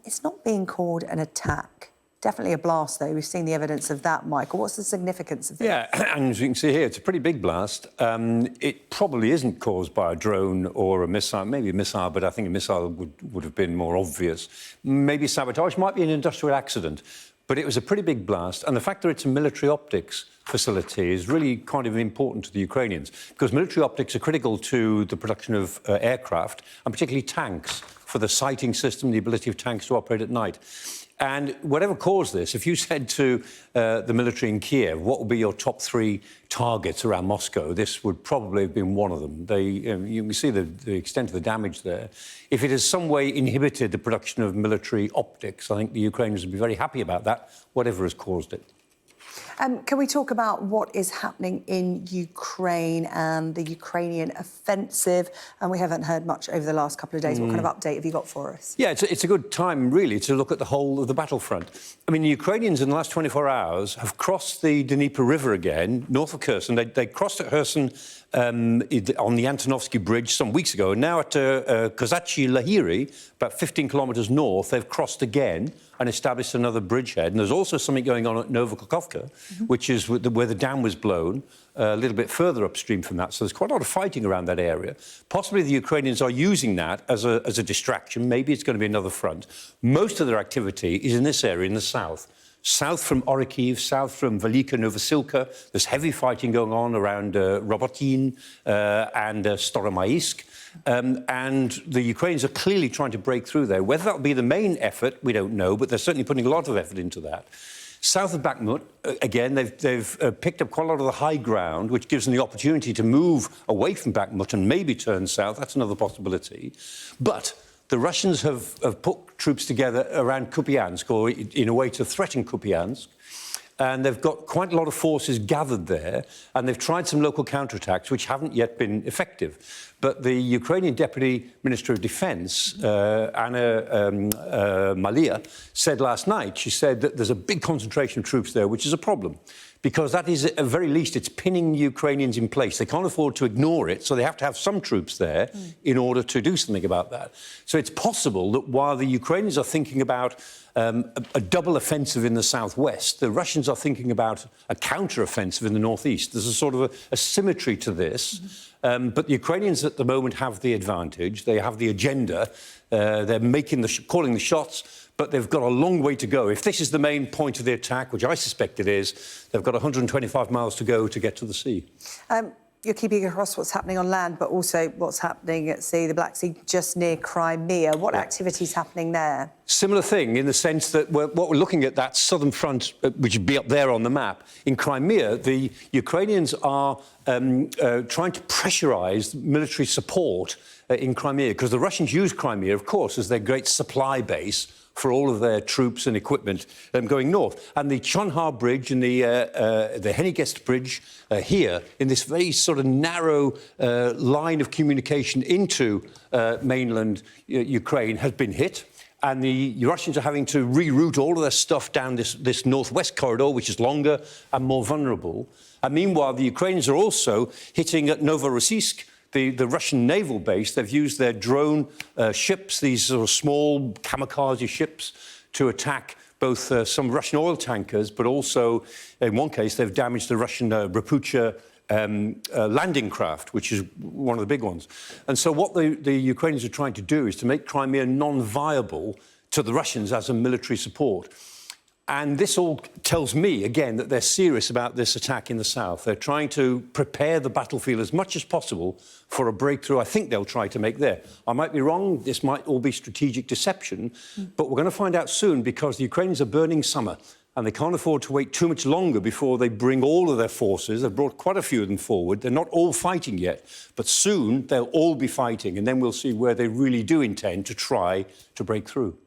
It's not being called an attack. Definitely a blast, though. We've seen the evidence of that, Michael. What's the significance of this? Yeah, and as you can see here, it's a pretty big blast. It probably isn't caused by a drone or a missile. Maybe a missile, but I think a missile would have been more obvious. Maybe sabotage, might be an industrial accident. But it was a pretty big blast, and the fact that it's a military optics facility is really kind of important to the Ukrainians, because military optics are critical to the production of aircraft, and particularly tanks, for the sighting system, the ability of tanks to operate at night. And whatever caused this, if you said to the military in Kiev, what would be your top 3 targets around Moscow, this would probably have been one of them. You can see the extent of the damage there. If it has some way inhibited the production of military optics, I think the Ukrainians would be very happy about that, whatever has caused it. Can we talk about what is happening in Ukraine and the Ukrainian offensive? And we haven't heard much over the last couple of days. What kind of update have you got for us? Yeah, it's a good time, really, to look at the whole of the battlefront. I mean, the Ukrainians in the last 24 hours have crossed the Dnieper River again, north of Kherson. They crossed at Kherson on the Antonovsky Bridge some weeks ago. And now at Kozachi-Lahiri, about 15 kilometres north, they've crossed again and established another bridgehead. And there's also something going on at Novokhovka, which is where the dam was blown, a little bit further upstream from that. So there's quite a lot of fighting around that area. Possibly the Ukrainians are using that as a distraction. Maybe it's going to be another front. Most of their activity is in this area, in the south. South from Orikhiv, south from Velika Novosilka. There's heavy fighting going on around Robotin and Storomaisk. And the Ukrainians are clearly trying to break through there. Whether that'll be the main effort, we don't know, but they're certainly putting a lot of effort into that. South of Bakhmut, again, they've picked up quite a lot of the high ground, which gives them the opportunity to move away from Bakhmut and maybe turn south. That's another possibility. But the Russians have put troops together around Kupiansk, or in a way to threaten Kupiansk. And they've got quite a lot of forces gathered there, and they've tried some local counterattacks, which haven't yet been effective. But the Ukrainian Deputy Minister of Defence, Anna Malia, said last night, she said that there's a big concentration of troops there, which is a problem. Because that is, at the very least, it's pinning Ukrainians in place. They can't afford to ignore it, so they have to have some troops there in order to do something about that. So it's possible that while the Ukrainians are thinking about a double offensive in the southwest, the Russians are thinking about a counter-offensive in the northeast. There's a sort of a symmetry to this. But the Ukrainians at the moment have the advantage. They have the agenda. They're calling the shots. But they've got a long way to go. If this is the main point of the attack, which I suspect it is, they've got 125 miles to go to get to the sea. You're keeping across what's happening on land, but also what's happening at sea, the Black Sea, just near Crimea. What activities happening there? Similar thing, in the sense that what we're looking at, that southern front, which would be up there on the map. In Crimea, the Ukrainians are trying to pressurise military support in Crimea, because the Russians use Crimea, of course, as their great supply base for all of their troops and equipment going north. And the Chonhar Bridge and the Henigest Bridge here, in this very sort of narrow line of communication into mainland Ukraine, has been hit. And the Russians are having to reroute all of their stuff down this northwest corridor, which is longer and more vulnerable. And meanwhile, the Ukrainians are also hitting at Novorossiysk, the Russian naval base. They've used their drone ships, these sort of small kamikaze ships, to attack both some Russian oil tankers, but also, in one case, they've damaged the Russian Rapucha landing craft, which is one of the big ones. And so what the Ukrainians are trying to do is to make Crimea non-viable to the Russians as a military support. And this all tells me, again, that they're serious about this attack in the south. They're trying to prepare the battlefield as much as possible for a breakthrough I think they'll try to make there. I might be wrong. This might all be strategic deception. But we're going to find out soon, because the Ukrainians are burning summer, and they can't afford to wait too much longer before they bring all of their forces. They've brought quite a few of them forward. They're not all fighting yet, but soon they'll all be fighting, and then we'll see where they really do intend to try to break through.